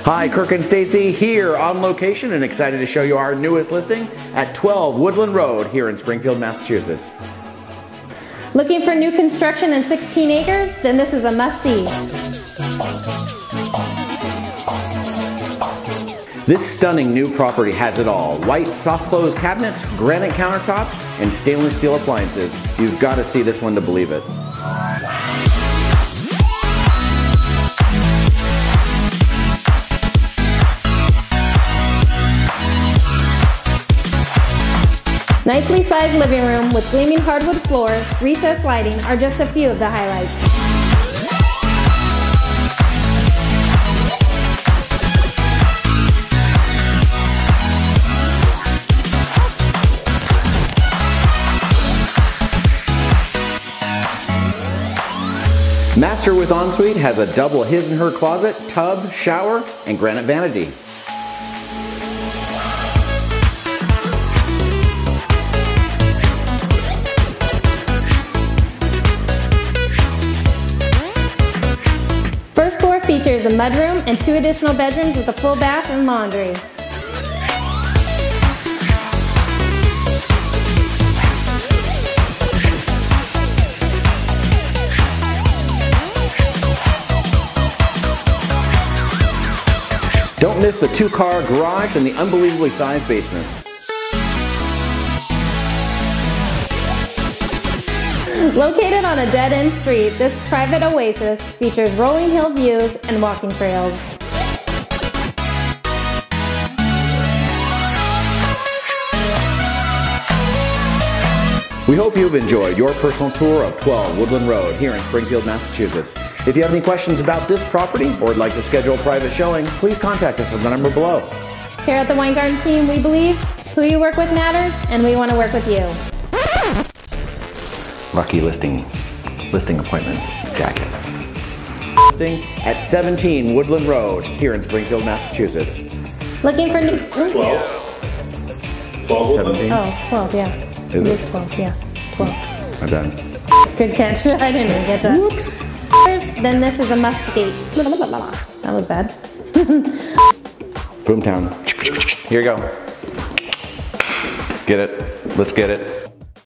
Hi, Kirk and Stacy here on location and excited to show you our newest listing at 12 Woodland Road here in Springfield, Massachusetts. Looking for new construction and 16 acres? Then this is a must-see. This stunning new property has it all. White soft close cabinets, granite countertops, and stainless steel appliances. You've got to see this one to believe it. Nicely sized living room with gleaming hardwood floors, recessed lighting are just a few of the highlights. Master with ensuite has a double his and her closet, tub, shower, and granite vanity. First floor features a mudroom and 2 additional bedrooms with a full bath and laundry. Don't miss the 2-car garage and the unbelievably sized basement. Located on a dead-end street, this private oasis features rolling hill views and walking trails. We hope you've enjoyed your personal tour of 12 Woodland Road here in Springfield, Massachusetts. If you have any questions about this property or would like to schedule a private showing, please contact us at the number below. Here at the Wine Garden team, we believe who you work with matters, and we want to work with you. Lucky listing appointment jacket. Listing at 17 Woodland Road here in Springfield, Massachusetts. Looking for new... 12? 12 17? Oh, 12, yeah. Is It it? is 12, yes. 12. I'm done. Good catch. I didn't even catch that. Whoops. Then this is a must-see. That was bad. Boomtown. Here you go. Get it. Let's get it.